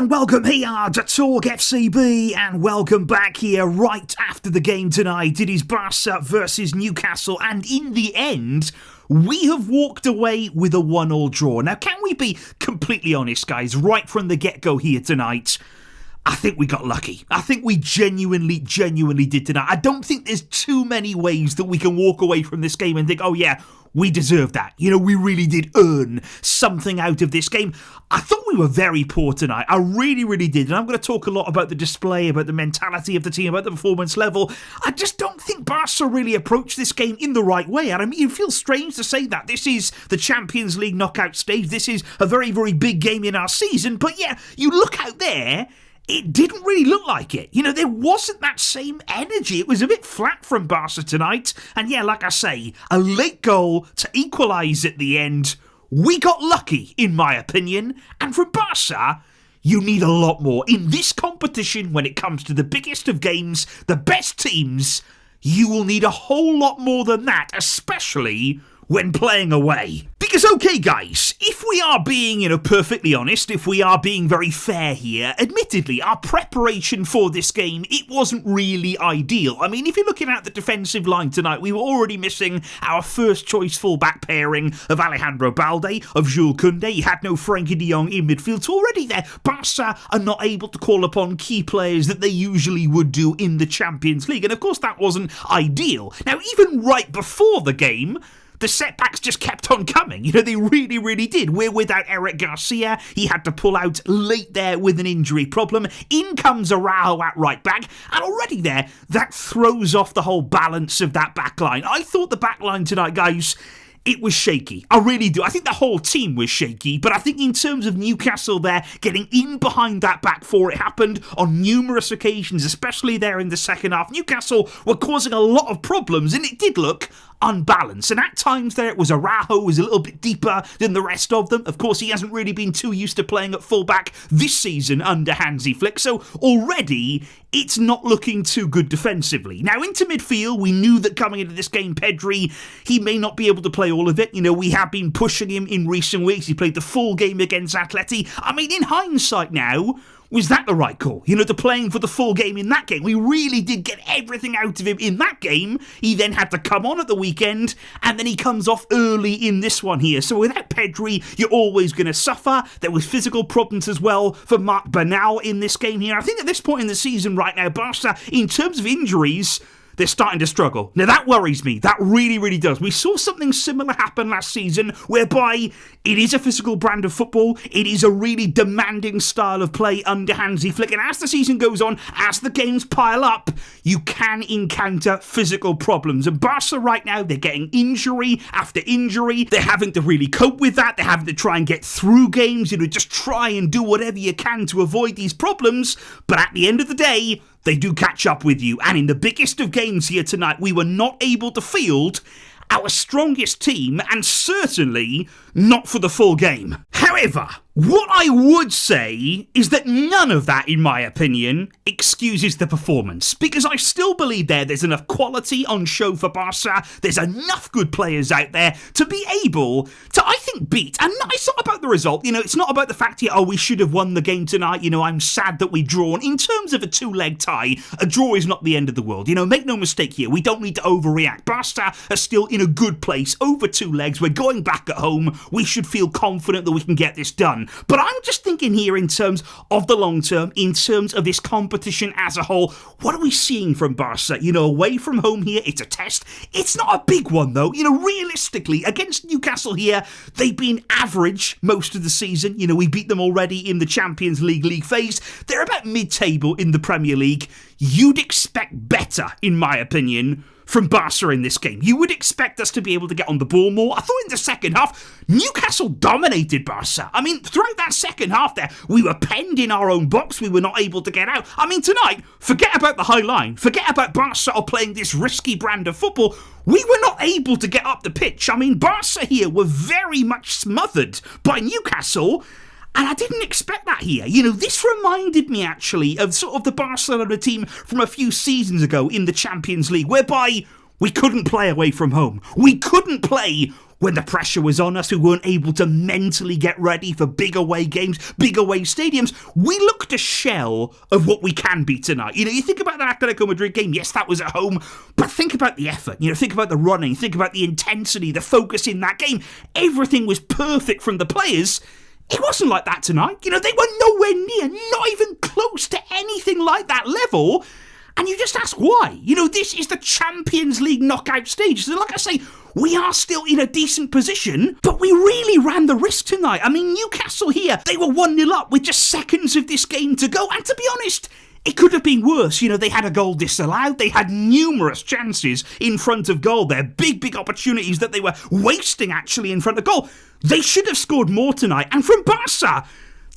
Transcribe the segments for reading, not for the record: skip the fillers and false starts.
and welcome here to TalkFCB, and welcome back here right after the game tonight. It is Barca versus Newcastle, and in the end, we have walked away with a 1-1 draw. Now, can we be completely honest, guys, right from the get-go here tonight? I think we got lucky. I think we genuinely did tonight. I don't think there's too many ways that we can walk away from this game and think, oh yeah, we deserve that. You know, we really did earn something out of this game. I thought we were very poor tonight. I really did. And I'm going to talk a lot about the display, about the mentality of the team, about the performance level. I just don't think Barca really approached this game in the right way. And I mean, it feels strange to say that. This is the Champions League knockout stage. This is a very big game in our season. But yeah, you look out there, it didn't really look like it. You know, there wasn't that same energy. It was a bit flat from Barca tonight. And yeah, like I say, a late goal to equalise at the end. We got lucky, in my opinion. And from Barca, you need a lot more. In this competition, when it comes to the biggest of games, the best teams, you will need a whole lot more than that, especially when playing away. Because, okay guys, if we are being, perfectly honest, if we are being very fair here, admittedly, our preparation for this game, it wasn't really ideal. I mean, if you're looking at the defensive line tonight, we were already missing our first choice full-back pairing of Alejandro Balde, of Jules Koundé. He had no Frenkie de Jong in midfield, so already there, Barca are not able to call upon key players that they usually would do in the Champions League, and of course that wasn't ideal. Now, even right before the game, the setbacks just kept on coming. They really did. We're without Eric Garcia. He had to pull out late there with an injury problem. In comes Araujo at right back. And already there, that throws off the whole balance of that back line. I thought the back line tonight, guys, it was shaky. I really do. I think the whole team was shaky, but I think in terms of Newcastle there, getting in behind that back four, it happened on numerous occasions, especially there in the second half. Newcastle were causing a lot of problems, and it did look unbalanced. And at times there, it was Araujo was a little bit deeper than the rest of them. Of course, he hasn't really been too used to playing at fullback this season under Hansi Flick, so already it's not looking too good defensively. Now, into midfield, we knew that coming into this game, Pedri, he may not be able to play all of it. We have been pushing him in recent weeks. He played the full game against Atleti. I mean, in hindsight now, was that the right call? To playing for the full game in that game. We really did get everything out of him in that game. He then had to come on at the weekend, and then he comes off early in this one here. So without Pedri, you're always going to suffer. There was physical problems as well for Marc Bernal in this game here. I think at this point in the season right now, Barca, in terms of injuries, they're starting to struggle. Now, that worries me. That really does. We saw something similar happen last season, whereby it is a physical brand of football. It is a really demanding style of play under Hansi Flick. And as the season goes on, as the games pile up, you can encounter physical problems. And Barca right now, they're getting injury after injury. They're having to really cope with that. They're having to try and get through games. Just try and do whatever you can to avoid these problems. But at the end of the day, they do catch up with you, and in the biggest of games here tonight, we were not able to field our strongest team, and certainly not for the full game. However, what I would say is that none of that, in my opinion, excuses the performance, because I still believe there's enough quality on show for Barca. There's enough good players out there to be able to, I think, beat. And it's not about the result. It's not about the fact here, we should have won the game tonight. I'm sad that we've drawn. In terms of a two-leg tie, a draw is not the end of the world. Make no mistake here. We don't need to overreact. Barca are still in a good place over two legs. We're going back at home. We should feel confident that we can get this done. But I'm just thinking here in terms of the long term, in terms of this competition as a whole. What are we seeing from Barca? Away from home here, it's a test. It's not a big one though. Realistically, against Newcastle here, they've been average most of the season. We beat them already in the Champions League phase. They're about mid-table in the Premier League. You'd expect better, in my opinion, from Barca in this game. You would expect us to be able to get on the ball more. I thought in the second half, Newcastle dominated Barca. I mean, throughout that second half there, we were penned in our own box. We were not able to get out. I mean, tonight, forget about the high line. Forget about Barca playing this risky brand of football. We were not able to get up the pitch. I mean, Barca here were very much smothered by Newcastle. And I didn't expect that here. This reminded me actually of sort of the Barcelona team from a few seasons ago in the Champions League, whereby we couldn't play away from home. We couldn't play when the pressure was on us, we weren't able to mentally get ready for big away games, big away stadiums. We looked a shell of what we can be tonight. You think about that Atletico Madrid game, yes, that was at home, but think about the effort, think about the running, think about the intensity, the focus in that game. Everything was perfect from the players. It wasn't like that tonight. They were nowhere near, not even close to anything like that level. And you just ask why. This is the Champions League knockout stage. So like I say, we are still in a decent position, but we really ran the risk tonight. I mean, Newcastle here, they were 1-0 up with just seconds of this game to go. And to be honest, it could have been worse. They had a goal disallowed. They had numerous chances in front of goal there. Big opportunities that they were wasting actually in front of goal. They should have scored more tonight. And from Barca,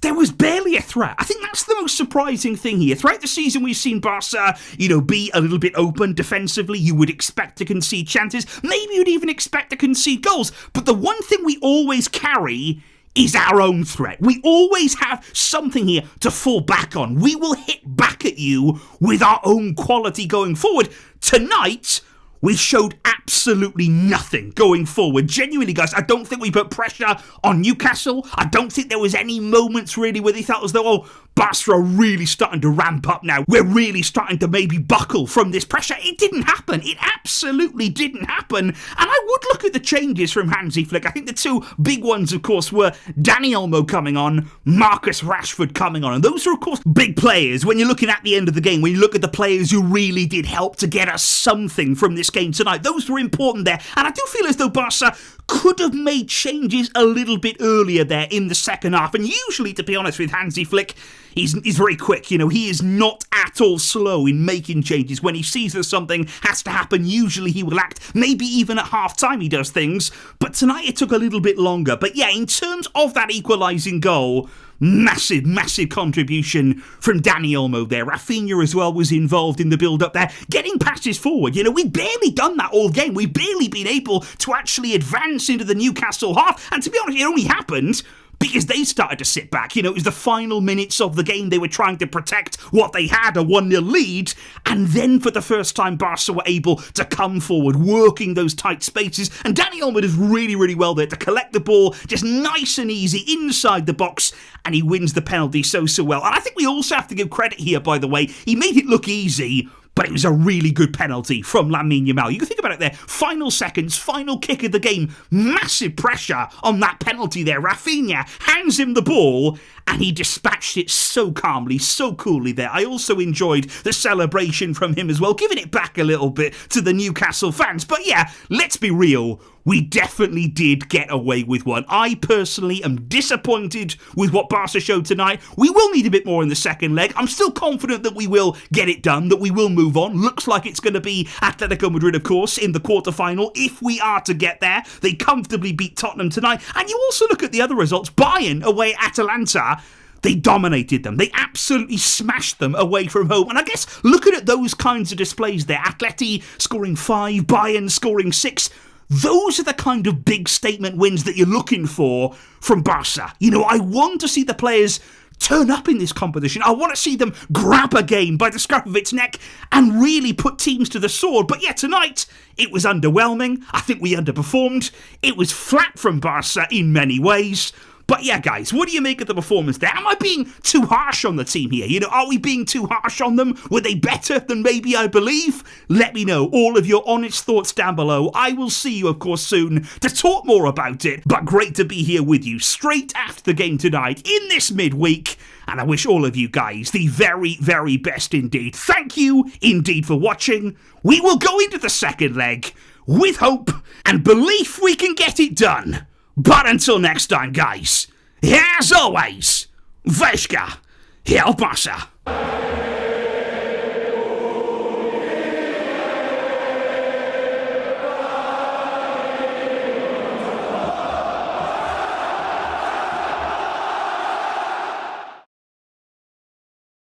there was barely a threat. I think that's the most surprising thing here. Throughout the season, we've seen Barca, be a little bit open defensively. You would expect to concede chances. Maybe you'd even expect to concede goals. But the one thing we always carry is our own threat. We always have something here to fall back on. We will hit back at you with our own quality going forward. Tonight, we showed absolutely nothing going forward. Genuinely, guys, I don't think we put pressure on Newcastle. I don't think there was any moments really where they felt as though, Barca are really starting to ramp up now. We're really starting to maybe buckle from this pressure. It didn't happen. It absolutely didn't happen. And I would look at the changes from Hansi Flick. I think the two big ones, of course, were Dani Olmo coming on, Marcus Rashford coming on. And those are, of course, big players. When you're looking at the end of the game, when you look at the players who really did help to get us something from this game tonight, those were important there. And I do feel as though Barca could have made changes a little bit earlier there in the second half. And usually, to be honest with Hansi Flick, he's very quick. He is not at all slow in making changes. When he sees that something has to happen, usually he will act. Maybe even at half-time he does things. But tonight it took a little bit longer. But yeah, in terms of that equalising goal, massive contribution from Dani Olmo there. Rafinha as well was involved in the build-up there, getting passes forward. We've barely done that all game. We've barely been able to actually advance into the Newcastle half. And to be honest, it only happened because they started to sit back. It was the final minutes of the game. They were trying to protect what they had, a 1-0 lead. And then for the first time, Barca were able to come forward, working those tight spaces. And Dani Olmo does really well there to collect the ball, just nice and easy inside the box. And he wins the penalty so well. And I think we also have to give credit here, by the way. He made it look easy, but it was a really good penalty from Lamine Yamal. You can think about it there. Final seconds, final kick of the game. Massive pressure on that penalty there. Rafinha hands him the ball, and he dispatched it so calmly, so coolly there. I also enjoyed the celebration from him as well, giving it back a little bit to the Newcastle fans. But yeah, let's be real. We definitely did get away with one. I personally am disappointed with what Barca showed tonight. We will need a bit more in the second leg. I'm still confident that we will get it done, that we will move on. Looks like it's going to be Atletico Madrid, of course, in the quarterfinal, if we are to get there. They comfortably beat Tottenham tonight. And you also look at the other results. Bayern away at Atalanta. They dominated them. They absolutely smashed them away from home. And I guess looking at those kinds of displays there, Atleti scoring 5, Bayern scoring 6, those are the kind of big statement wins that you're looking for from Barca. I want to see the players turn up in this competition. I want to see them grab a game by the scruff of its neck and really put teams to the sword. But yeah, tonight, it was underwhelming. I think we underperformed. It was flat from Barca in many ways. But yeah, guys, what do you make of the performance there? Am I being too harsh on the team here? Are we being too harsh on them? Were they better than maybe I believe? Let me know all of your honest thoughts down below. I will see you, of course, soon to talk more about it. But great to be here with you straight after the game tonight in this midweek. And I wish all of you guys the very best indeed. Thank you indeed for watching. We will go into the second leg with hope and belief we can get it done. But until next time, guys, as always, Veshka, El Barça.